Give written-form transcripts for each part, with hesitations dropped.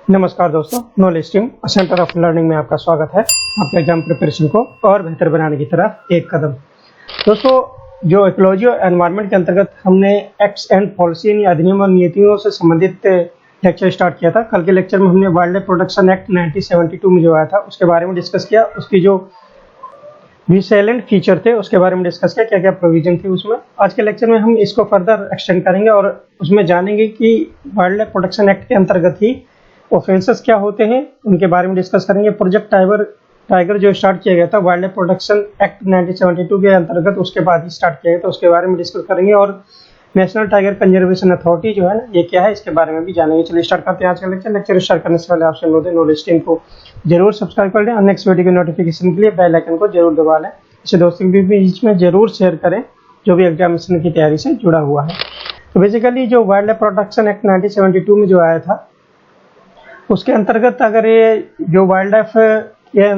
नमस्कार दोस्तों, knowledge team centre of learning में आपका स्वागत है। आपके एग्जाम प्रिपरेशन को और बेहतर बनाने की तरफ एक कदम। दोस्तों, जो इकोलॉजी और एनवायरनमेंट के अंतर्गत हमने एक्ट्स एंड पॉलिसी यानी अधिनियम और नीतियों से संबंधित लेक्चर स्टार्ट किया था। कल के लेक्चर में हमने वाइल्ड लाइफ प्रोटेक्शन एक्ट 1972 में जो आया था उसके बारे में डिस्कस किया। उसकी जो भी सैलेंट फीचर थे उसके बारे में डिस्कस किया, क्या क्या प्रोविजन थी उसमें। आज के लेक्चर में हम इसको फर्दर एक्सटेंड करेंगे और उसमें जानेंगे कि वाइल्ड लाइफ प्रोटेक्शन एक्ट के अंतर्गत ही ऑफेंसेस क्या होते हैं, उनके बारे में डिस्कस करेंगे। प्रोजेक्ट टाइगर जो स्टार्ट किया गया था वाइल्ड लाइफ प्रोटेक्शन एक्ट 1972 के अंतर्गत, उसके बाद ही स्टार्ट किया गया था, उसके बारे में डिस्कस करेंगे। और नेशनल टाइगर कंजर्वेशन अथॉरिटी जो है ना, ये क्या है, इसके बारे में भी जानेंगे। चलिए स्टार्ट करते हैं आज का लेक्चर स्टार्ट करने से पहले आपसे अनुरोध है, नॉलेज टीम को जरूर सब्सक्राइब कर लें और नेक्स्ट वीडियो की नोटिफिकेशन के लिए बेल आइकन को जरूर दबा लें। इसे दोस्तों के बीच में जरूर शेयर करें जो भी एग्जामिनेशन की तैयारी से जुड़ा हुआ है। तो बेसिकली जो वाइल्ड लाइफ प्रोटेक्शन एक्ट 1972 में जो आया था उसके अंतर्गत अगर ये जो वाइल्ड लाइफ के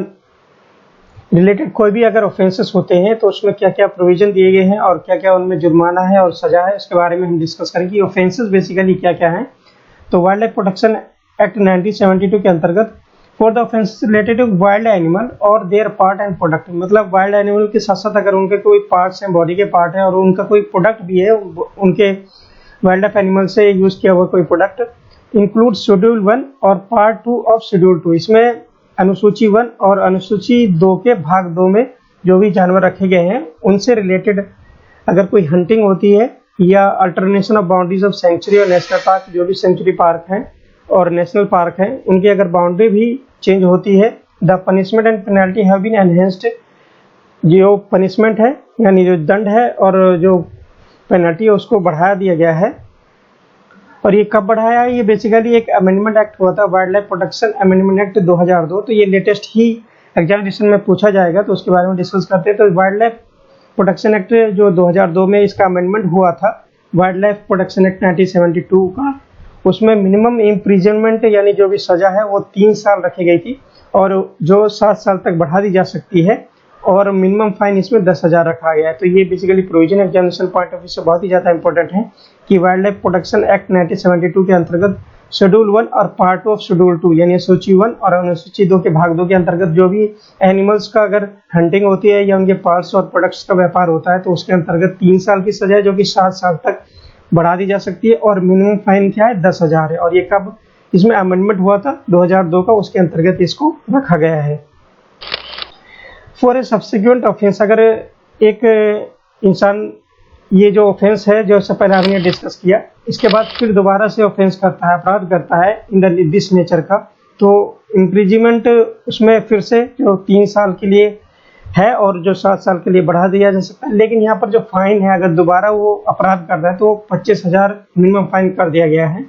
रिलेटेड कोई भी अगर ऑफेंसेस होते हैं तो उसमें क्या क्या प्रोविजन दिए गए हैं और क्या क्या उनमें जुर्माना है और सजा है, उसके बारे में हम डिस्कस करेंगे। ऑफेंसेस बेसिकली क्या क्या हैं। तो वाइल्ड लाइफ प्रोटेक्शन एक्ट 1972 के अंतर्गत for the offences related to wild animal और देयर पार्ट एंड प्रोडक्ट, मतलब वाइल्ड एनिमल के साथ साथ अगर उनके कोई पार्ट्स हैं, बॉडी के पार्ट हैं और उनका कोई प्रोडक्ट भी है, उनके वाइल्ड लाइफ एनिमल से यूज किया हुआ कोई प्रोडक्ट, इंक्लूड शेड्यूल 1 और पार्ट 2 ऑफ शेड्यूल 2। इसमें अनुसूची 1 और अनुसूची 2 के भाग 2 में जो भी जानवर रखे गए हैं उनसे रिलेटेड अगर कोई हंटिंग होती है या alternation of boundaries of sanctuary और नेशनल पार्क, जो भी सेंचुरी पार्क हैं और नेशनल पार्क हैं, उनकी अगर बाउंड्री भी चेंज होती है, the punishment and penalty have been enhanced. जो पनिशमेंट है यानी जो दंड है और जो पेनल्टी है उसको बढ़ा दिया गया है। और ये कब बढ़ाया है? ये बेसिकली एक अमेंडमेंट एक्ट हुआ था, wild life protection amendment act 2002। तो ये लेटेस्ट ही एग्जामिनेशन में पूछा जाएगा, तो उसके बारे में डिस्कस करते हैं। तो वाइल्ड लाइफ प्रोटेक्शन एक्ट जो 2002 में इसका अमेंडमेंट हुआ था, वाइल्ड लाइफ प्रोटेक्शन एक्ट 1972 का, उसमें मिनिमम इम्प्रिजनमेंट यानी जो भी सजा है वो 3 साल रखी गई थी और जो 7 साल तक बढ़ा दी जा सकती है और मिनिमम फाइन इसमें 10,000 रखा गया है। तो ये basically provision examination point of view से बहुत ही ज़्यादा इंपॉर्टेंट है कि वाइल्ड लाइफ प्रोटेक्शन एक्ट 1972 के अंतर्गत शेड्यूल 1 और पार्ट 2 ऑफ शेड्यूल 2 यानी अनुसूची 1 और अनुसूची 2 के भाग 2 के अंतर्गत जो भी एनिमल्स का अगर हंटिंग होती है या उनके पार्ट्स और प्रोडक्ट्स का व्यापार होता है तो उसके अंतर्गत 3 साल की सजा है जो कि 7 साल तक बढ़ा दी जा सकती है और मिनिमम फाइन क्या है, 10,000 है। और ये कब इसमें अमेंडमेंट हुआ था? 2002 का, उसके अंतर्गत इसको रखा गया है। फॉर ए सब्सिक्वेंट ऑफेंस, अगर एक इंसान ये जो ऑफेंस है जो इससे पहले हमने डिस्कस किया, इसके बाद फिर दोबारा से ऑफेंस करता है, अपराध करता है इन दिस नेचर का, तो इम्प्रिजमेंट उसमें फिर से जो 3 साल के लिए है और जो 7 साल के लिए बढ़ा दिया जा सकता है। लेकिन यहाँ पर जो फाइन है, अगर दोबारा वो अपराध करता है तो 25,000 मिनिमम फाइन कर दिया गया है।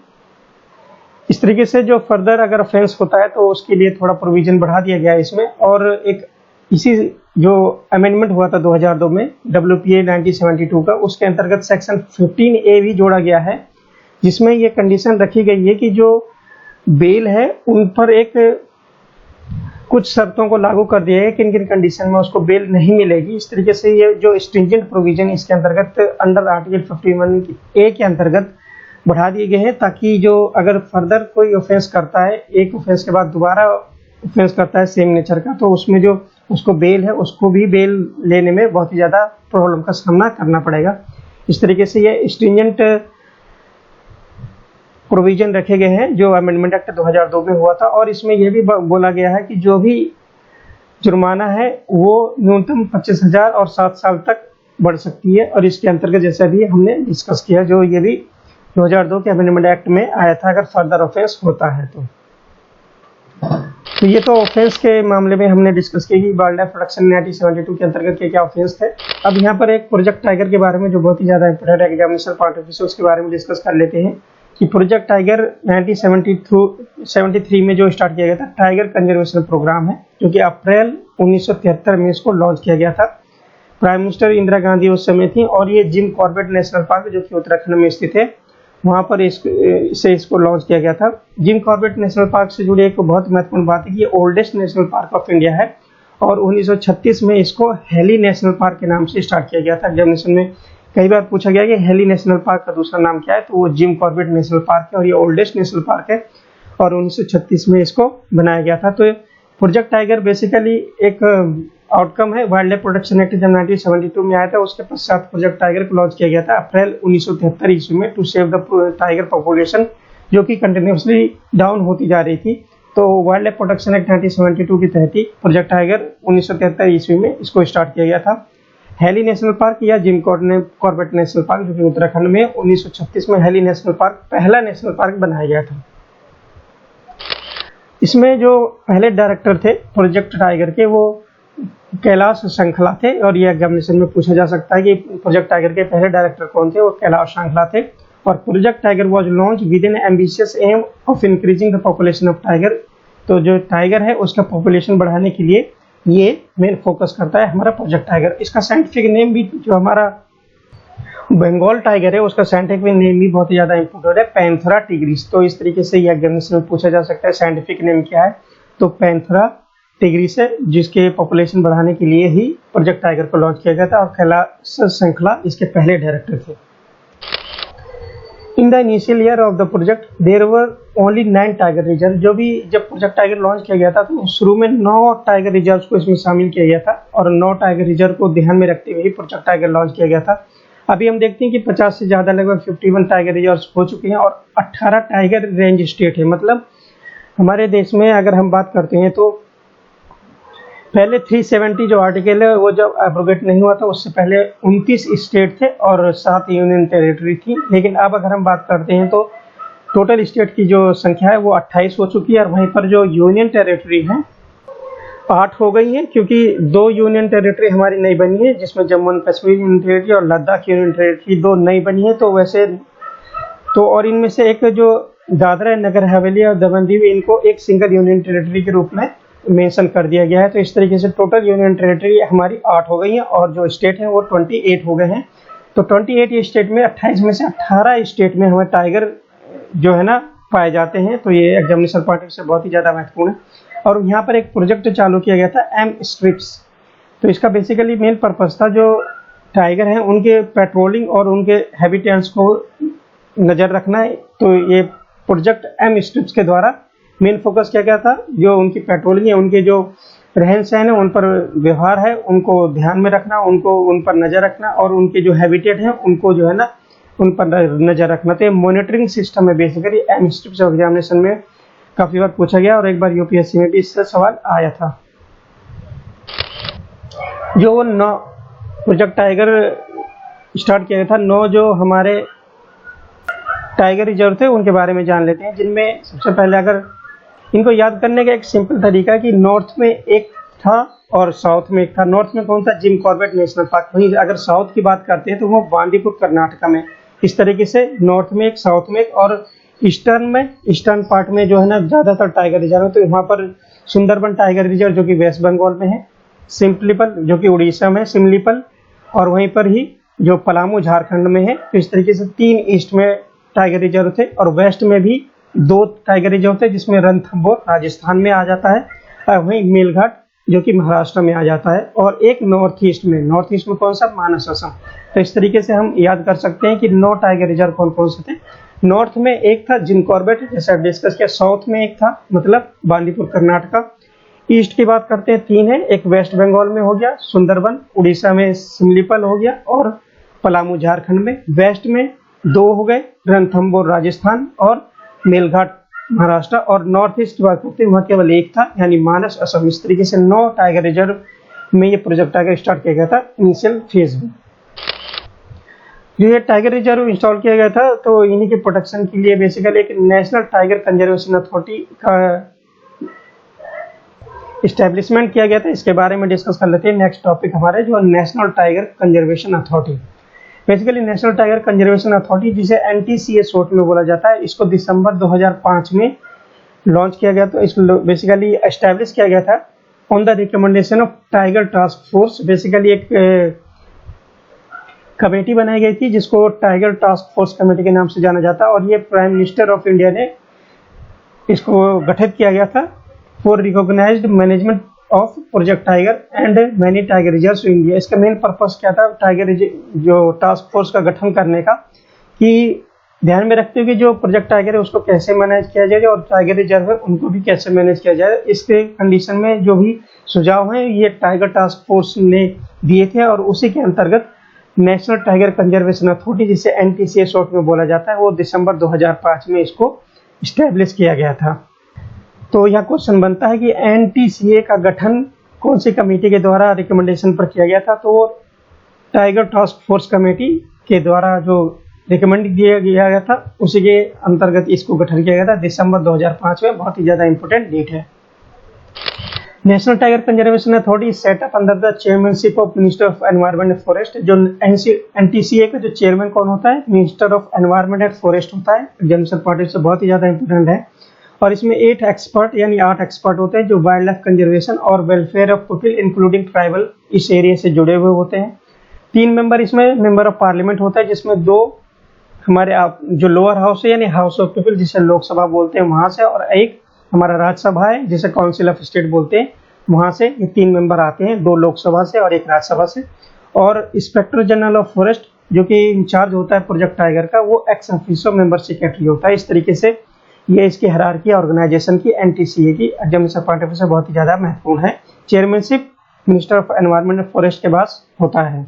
इस तरीके से जो फर्दर अगर ऑफेंस होता है तो उसके लिए थोड़ा प्रोविजन बढ़ा दिया गया है इसमें। और एक इसी जो अमेंडमेंट हुआ था 2002 में WPA 1972 का, उसके अंतर्गत सेक्शन 15A भी जोड़ा गया है जिसमें ये कंडीशन रखी गई है कि जो बेल है उन पर एक कुछ शर्तों को लागू कर दिया है, किन किन कंडीशन में उसको बेल नहीं मिलेगी। इस तरीके से ये जो स्ट्रिंजेंट प्रोविजन इसके अंतर्गत अंडर आर्टिकल 51A के अंतर्गत बढ़ा दिए गए हैं, ताकि जो अगर फर्दर कोई ऑफेंस करता है, एक ऑफेंस के बाद दोबारा ऑफेंस करता है सेम नेचर का, तो उसमें जो उसको बेल है उसको भी बेल लेने में बहुत ही ज़्यादा प्रॉब्लम का सामना करना पड़ेगा। इस तरीके से ये स्ट्रिंजेंट प्रोविजन रखे गए हैं जो अमेंडमेंट एक्ट 2002 में हुआ था। और इसमें यह भी बोला गया है कि जो भी जुर्माना है वो न्यूनतम 25,000 और 7 साल तक बढ़ सकती है। और इसके अंतर्गत जैसे अभी हमने डिस्कस किया, जो ये भी 2002 के अमेंडमेंट एक्ट में आया था, अगर फर्दर ऑफेंस होता है तो ये तो ऑफेंस के मामले में हमने डिस्कस किया कि वाइल्ड लाइफ प्रोटेक्शन 1972 के अंतर्गत क्या ऑफेंस थे। अब यहाँ पर एक प्रोजेक्ट टाइगर के बारे में जो बहुत ही ज़्यादा इंपॉर्टेंट है एग्जामिनेशन पॉइंट ऑफ व्यू से, उसके बारे में डिस्कस कर लेते हैं कि प्रोजेक्ट टाइगर 1973 में जो स्टार्ट किया गया था, टाइगर कंजर्वेशन प्रोग्राम है, जो कि अप्रैल 1973 में इसको लॉन्च किया गया था। प्राइम मिनिस्टर इंदिरा गांधी उस समय थी और ये जिम कॉर्बेट नेशनल पार्क जो कि उत्तराखंड में स्थित है, वहाँ पर इसको लॉन्च किया गया था। जिम कॉर्बेट नेशनल पार्क से जुड़ी एक बहुत महत्वपूर्ण बात है कि ये oldest national park of India है और 1936 में इसको हेली नेशनल पार्क के नाम से स्टार्ट किया गया था। एग्जामिनेशन में कई बार पूछा गया कि हेली नेशनल पार्क का दूसरा नाम क्या है, तो वो जिम कॉर्बेट नेशनल पार्क है और ये ओल्डेस्ट नेशनल पार्क है और 1936 में इसको बनाया गया था। तो प्रोजेक्ट टाइगर बेसिकली एक आउटकम है वाइल्ड लाइफ प्रोटेक्शन एक्ट जब 1972 में आया था, उसके पश्चात प्रोजेक्ट टाइगर को लॉन्च किया गया था अप्रैल 1973 ईस्वी में to save the tiger population, जो कि कंटिन्यूसली डाउन होती जा रही थी। तो वाइल्ड लाइफ प्रोटेक्शन एक्ट 1972 के तहत ही प्रोजेक्ट टाइगर 1973 ईस्वी में इसको स्टार्ट किया गया था। हेली नेशनल पार्क या जिम कॉर्बेट नेशनल पार्क, जो कि उत्तराखंड में 1936 में हेली नेशनल पार्क पहला नेशनल पार्क बनाया गया था। इसमें जो पहले डायरेक्टर थे प्रोजेक्ट टाइगर के, वो कैलाश श्रृंखला थे, और ये एग्जामिनेशन में पूछा जा सकता है कि प्रोजेक्ट टाइगर के पहले डायरेक्टर कौन थे। वो कैलाश श्रृंखला थे। और project tiger was launch with an ambitious aim of increasing the population of tiger. तो जो टाइगर है उसका पॉपुलेशन बढ़ाने के लिए ये मेन फोकस करता है हमारा प्रोजेक्ट टाइगर। इसका साइंटिफिक नेम भी, जो हमारा बंगाल टाइगर है उसका साइंटिफिक नेम भी बहुत ज़्यादा इंपॉर्टेंट है, पैंथेरा टिग्रिस। तो इस तरीके से ये एग्जामिनेशन में पूछा जा सकता है साइंटिफिक नेम क्या है। तो पैंथेरा टिग्रिस है, जिसके पॉपुलेशन बढ़ाने के लिए ही प्रोजेक्ट टाइगर को लॉन्च किया गया था, और कैलाश श्रृंखला इसके पहले डायरेक्टर थे। In the initial year of the project there were only 9 tiger reserve. जो भी जब प्रोजेक्ट टाइगर लॉन्च किया गया था तो शुरू में 9 टाइगर रिजर्व को इसमें शामिल किया गया था, और 9 टाइगर रिजर्व को ध्यान में रखते हुए ही प्रोजेक्ट टाइगर लॉन्च किया गया था। अभी हम देखते हैं कि 50 से ज़्यादा लगभग 51 टाइगर रिजर्व हो चुके हैं, और 18 टाइगर रेंज स्टेट है। मतलब हमारे देश में अगर हम बात करते हैं तो पहले 370 जो आर्टिकल है वो जब एब्रोगेट नहीं हुआ था उससे पहले 29 स्टेट थे और 7 यूनियन टेरिटरी थी। लेकिन अब अगर हम बात करते हैं तो टोटल स्टेट की जो संख्या है वो 28 हो चुकी है, और वहीं पर जो यूनियन टेरिटरी है 8 हो गई है, क्योंकि 2 यूनियन टेरिटरी हमारी नई बनी है, जिसमें Jammu and Kashmir union territory और लद्दाख यूनियन टेरिटरी 2 नई बनी है। तो वैसे तो और इनमें से एक जो दादरा नगर हवेली और दमन दीव, इनको एक सिंगल यूनियन टेरिटरी के रूप में मेंशन कर दिया गया है। तो इस तरीके से टोटल यूनियन टेरिटरी हमारी 8 हो गई हैं, और जो स्टेट हैं वो 28 हो गए हैं। तो 28 स्टेट में 28 में से 18 स्टेट में हमें टाइगर जो है ना पाए जाते हैं। तो ये एग्जामिनेशन पॉइंट ऑफ से बहुत ही ज़्यादा महत्वपूर्ण है। और यहाँ पर एक प्रोजेक्ट चालू किया गया था एम स्ट्रिप्स। तो इसका बेसिकली मेन पर्पस था जो टाइगर हैं उनके पेट्रोलिंग और उनके हैबिटेट्स को नज़र रखना है। तो ये प्रोजेक्ट एम स्ट्रिप्स के द्वारा मेन फोकस किया गया था, जो उनकी पेट्रोलिंग है, उनके जो रहन सहन है, उन पर व्यवहार है, उनको ध्यान में रखना, उन पर नज़र रखना, और उनके जो हैबिटेट है उनको जो है ना उन पर नज़र रखना। तो ये मॉनिटरिंग सिस्टम है बेसिकली। एम स्ट्रिप्स एग्जामिनेशन में काफ़ी बार पूछा गया, और एक बार यूपीएससी में भी इससे सवाल आया था। जो 9 प्रोजेक्ट टाइगर स्टार्ट किया गया था, 9 जो हमारे टाइगर रिजर्व थे उनके बारे में जान लेते हैं, जिनमें सबसे पहले अगर इनको याद करने का एक सिंपल तरीका है कि नॉर्थ में एक था और साउथ में एक था। नॉर्थ में कौन था? Jim Corbett national park. वहीं अगर साउथ की बात करते हैं तो वो बांदीपुर कर्नाटका में। इस तरीके से नॉर्थ में एक, साउथ में एक, और ईस्टर्न पार्ट में जो है ना ज़्यादातर टाइगर रिजर्व है। तो यहाँ पर सुंदरबन टाइगर रिजर्व जो कि वेस्ट बंगाल में है, सिम्पलीपल जो कि उड़ीसा में सिमलीपल, और वहीं पर ही जो पलामू झारखंड में है। तो इस तरीके से 3 ईस्ट में टाइगर रिजर्व थे, और वेस्ट में भी 2 टाइगर रिजर्व थे, जिसमें रणथंबोर राजस्थान में आ जाता है, और वहीं मेलघाट जो कि महाराष्ट्र में आ जाता है, और एक नॉर्थ ईस्ट में कौन सा? मानस असम। तो इस तरीके से हम याद कर सकते हैं कि 9 टाइगर रिजर्व कौन कौन से थे। नॉर्थ में एक था जिम कॉर्बेट, जैसा डिस्कस किया। साउथ में एक था, मतलब बांदीपुर कर्नाटका। ईस्ट की बात करते हैं 3 है, एक वेस्ट बंगाल में हो गया सुंदरबन, उड़ीसा में सिमलीपल हो गया, और पलामू झारखंड में। वेस्ट में 2 हो गए, रणथंबोर राजस्थान और मेलघाट महाराष्ट्र। और नॉर्थ ईस्ट की बात करते हैं वहाँ केवल एक था, यानी मानस असम। इस तरीके से 9 टाइगर रिजर्व में ये प्रोजेक्ट टाइगर स्टार्ट किया गया था इनिशियल फेज में। जो ये टाइगर रिजर्व इंस्टॉल किया गया था तो इन्हीं के प्रोटेक्शन के लिए बेसिकली एक नेशनल टाइगर कंजर्वेशन अथॉरिटी का इस्टेब्लिशमेंट किया गया था। इसके बारे में डिस्कस कर लेते हैं। नेक्स्ट टॉपिक हमारे जो national tiger conservation authority. Basically national tiger conservation authority, जिसे एनटीसीए शॉर्ट में बोला जाता है, इसको दिसंबर 2005 में लॉन्च किया गया। तो इसको बेसिकली एस्टैब्लिश किया गया था on the recommendation of tiger task force. Basically एक कमेटी बनाई गई थी जिसको टाइगर टास्क फोर्स कमेटी के नाम से जाना जाता है, और ये प्राइम मिनिस्टर ऑफ इंडिया ने इसको गठित किया गया था for recognised management of project tiger and many tiger reserves in India. इसका मेन पर्पस क्या था टाइगर जो टास्क फोर्स का गठन करने का, कि ध्यान में रखते हुए जो प्रोजेक्ट टाइगर है उसको कैसे मैनेज किया जाए और टाइगर रिजर्व है उनको भी कैसे मैनेज किया जाए, इसके कंडीशन में जो भी सुझाव हैं ये टाइगर टास्क फोर्स ने दिए थे और उसी के अंतर्गत नेशनल टाइगर कंजर्वेशन अथॉरिटी, जिसे NTCA शॉर्ट में बोला जाता है, वो दिसंबर 2005 में इसको स्टैब्लिश किया गया था। तो यह क्वेश्चन बनता है कि NTCA का गठन कौन सी कमेटी के द्वारा रिकमेंडेशन पर किया गया था, तो टाइगर टास्क फोर्स कमेटी के द्वारा जो रिकमेंड किया गया था उसी के अंतर्गत इसको गठन किया गया था दिसंबर 2005 में। बहुत ही ज़्यादा इंपॉर्टेंट डेट है। National tiger conservation authority set up under the chairmanship of minister of environment and forest. जो NTCA का जो चेयरमैन कौन होता है, minister of environment and forest होता है। एग्जामिनेशन पॉइंट से बहुत ही ज़्यादा इंपॉर्टेंट है। और इसमें 8 एक्सपर्ट यानी 8 एक्सपर्ट होते हैं जो वाइल्ड लाइफ कंजर्वेशन और welfare of people including tribal इस एरिया से जुड़े हुए होते हैं। 3 मेंबर इसमें मेंबर ऑफ पार्लियामेंट होता है, जिसमें 2 हमारे जो लोअर हाउस है यानी हाउस ऑफ पीपल जिसे लोकसभा बोलते हैं वहां से, और एक हमारा राज्यसभा है जिसे काउंसिल ऑफ स्टेट बोलते हैं वहां से। ये 3 मेंबर आते हैं, 2 लोकसभा से और 1 राज्यसभा से। और इंस्पेक्टर जनरल ऑफ फॉरेस्ट जो कि इंचार्ज होता है प्रोजेक्ट टाइगर का, वो एक्स ऑफिशियो मेंबर सेक्रेटरी होता है। इस तरीके से ये इसकी हायरार्की ऑर्गेनाइजेशन की NTCA की एग्जामिनेशन पॉइंट ऑफ व्यू से बहुत ही ज्यादा महत्वपूर्ण है। Chairmanship minister of environment and forest के पास होता है।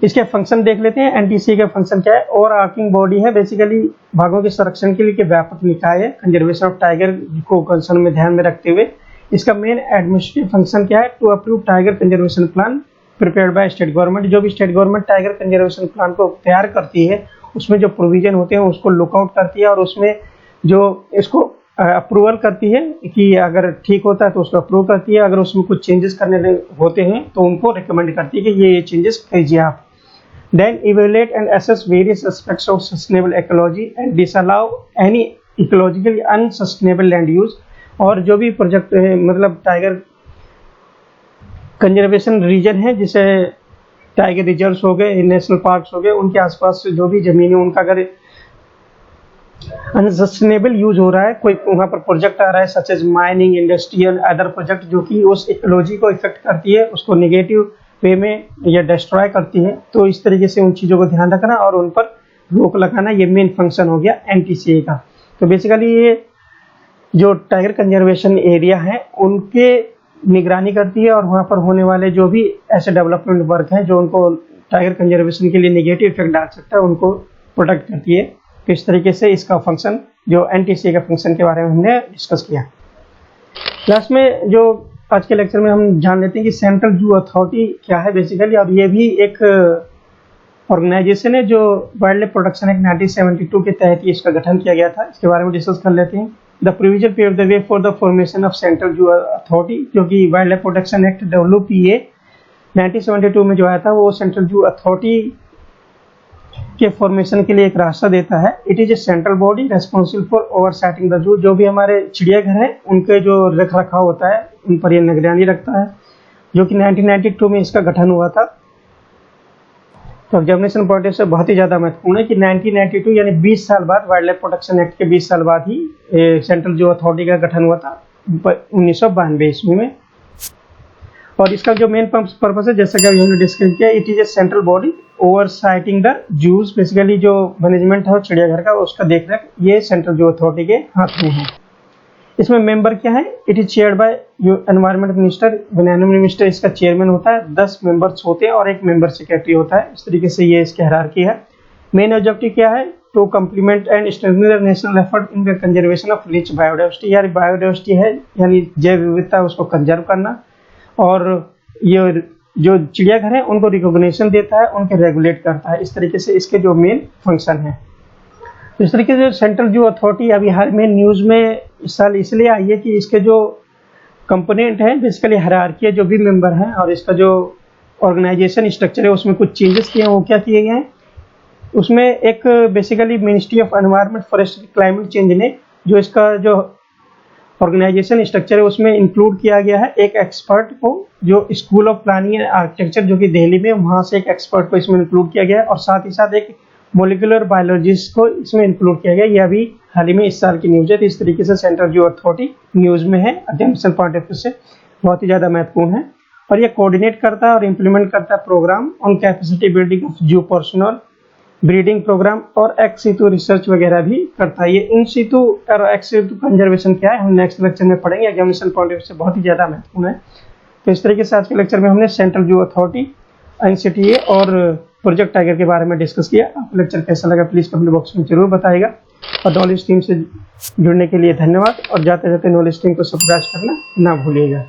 इसके फंक्शन देख लेते हैं। NTCA का फंक्शन क्या है। ओवरआर्चिंग बॉडी है, बेसिकली भागों के संरक्षण के लिए व्यापक निकाय है कंजर्वेशन ऑफ टाइगर को कंसर्न में ध्यान में रखते हुए। इसका मेन एडमिनिस्ट्रेटिव फंक्शन क्या है, to approve tiger conservation plan prepared by state government. जो भी state government tiger conservation plan को तैयार करती है उसमें जो प्रोविजन होते हैं उसको लुकआउट करती है और उसमें जो इसको अप्रूवल करती है कि अगर ठीक होता है तो उसको अप्रूव करती है, अगर उसमें कुछ चेंजेस करने होते हैं तो उनको रिकमेंड करती है कि ये चेंजेस कीजिए आप। Then evaluate and assess various aspects of sustainable ecology and disallow any ecologically unsustainable land use। और जो भी प्रोजेक्ट मतलब टाइगर कंजर्वेशन रीजन है, जिसे टाइगर रिजर्व्स हो गए, नेशनल पार्क्स हो गए, उनके आसपास जो भी जमीन है उनका अगर अनसस्टेनेबल यूज हो रहा है, कोई वहाँ पर प्रोजेक्ट आ रहा है such as mining, industrial, other project जो कि उस इकोलॉजी को इफेक्ट करती है, उसको नेगेटिव वे में या डिस्ट्रॉय करती है, तो इस तरीके से उन चीज़ों को ध्यान रखना और उन पर रोक लगाना, ये मेन फंक्शन हो गया NTCA का। तो बेसिकली ये जो टाइगर कंजर्वेशन एरिया है उनके निगरानी करती है और वहाँ पर होने वाले जो भी ऐसे डेवलपमेंट वर्क हैं जो उनको टाइगर कंजर्वेशन के लिए नेगेटिव इफेक्ट डाल सकता है उनको प्रोटेक्ट करती है। तो इस तरीके से इसका फंक्शन जो NTCA का फंक्शन के बारे में हमने डिस्कस किया। लास्ट में जो आज के लेक्चर में हम जान लेते हैं कि सेंट्रल जू अथॉरिटी क्या है बेसिकली, और ये भी एक ऑर्गेनाइजेशन है जो वाइल्ड लाइफ प्रोटेक्शन एक्ट 1972 के तहत ही इसका गठन किया गया था। इसके बारे में डिस्कस कर लेते हैं। The provision pave the way for the formation of central zoo authority, जो कि wildlife protection act WPA 1972 में जो आया था वो सेंट्रल जू अथॉरिटी के फॉर्मेशन के लिए एक रास्ता देता है। It is a central body responsible for oversighting the zoo. जो भी हमारे चिड़ियाघर हैं उनके जो रख रखाव होता है उन पर यह निगरानी रखता है, जो कि 1992 में इसका गठन हुआ था। तो एग्जामिनेशन पॉइंट से बहुत ही ज़्यादा महत्वपूर्ण है कि 1992 यानी 20 साल बाद, वाइल्ड लाइफ प्रोटेक्शन एक्ट के 20 साल बाद ही सेंट्रल जू अथॉरिटी का गठन हुआ था 1992 ईस्वी में। और इसका जो मेन पर्पस है जैसा कि अभी हमने डिस्कस किया, it is a central body oversighting the zoos. Basically जो मैनेजमेंट है चिड़ियाघर का उसका देखरेख ये सेंट्रल जू अथॉरिटी के हाथ में है। इसमें मेंबर क्या है, it is chaired by environment minister, environment minister इसका चेयरमैन होता है, 10 मेंबर्स होते हैं और 1 मेंबर सेक्रेटरी होता है। इस तरीके से ये इसकी हायरार्की है। मेन ऑब्जेक्टिव क्या है, to complement and strengthen the national effort in the conservation of rich biodiversity. यानी बायोडाइवर्सिटी है यानी जैव विविधता उसको कंजर्व करना, और ये जो चिड़ियाघर है उनको रिकॉग्निशन देता है, उनके रेगुलेट करता है। इस तरीके से इसके जो मेन फंक्शन है। इस तरीके से सेंट्रल जू अथॉरिटी अभी हाल में न्यूज़ में इस साल इसलिए आई है कि इसके जो कंपोनेंट हैं बेसिकली हायरार्की है, जो भी मेंबर हैं, और इसका जो ऑर्गेनाइजेशन स्ट्रक्चर है उसमें कुछ चेंजेस किए हैं। वो क्या किए गए हैं, उसमें एक basically ministry of environment forest climate change ने जो इसका जो ऑर्गेनाइजेशन स्ट्रक्चर है उसमें इंक्लूड किया गया है एक एक्सपर्ट को, जो school of planning and architecture जो कि दिल्ली में, वहाँ से एक एक्सपर्ट को इसमें इंक्लूड किया गया है, और साथ ही साथ एक मोलिकुलर बायोलॉजिस्ट को इसमें इंक्लूड किया गया। ये अभी हाल ही में इस साल की न्यूज़ है। तो इस तरीके से सेंट्रल जू अथॉरिटी न्यूज़ में है, एग्जामिनेशन पॉइंट ऑफ व्यू से बहुत ही ज़्यादा महत्वपूर्ण है। और ये कोऑर्डिनेट करता है और इम्प्लीमेंट करता है program on capacity building of zoo personal breeding program और एक्स सितु रिसर्च वगैरह भी करता है। ये इन सितु और एक्स सितु कंजर्वेशन क्या है हम नेक्स्ट लेक्चर में पढ़ेंगे, एग्जामिनेशन पॉइंट ऑफ व्यू से बहुत ही ज़्यादा महत्वपूर्ण है। तो इस तरीके से आज के लेक्चर में हमने सेंट्रल जू अथॉरिटी, NCTA और प्रोजेक्ट टाइगर के बारे में डिस्कस किया। आपको लेक्चर कैसा लगा प्लीज़ कमेंट बॉक्स में जरूर बताइएगा। और नॉलेज टीम से जुड़ने के लिए धन्यवाद, और जाते जाते नॉलेज टीम को सब्सक्राइब करना ना भूलिएगा।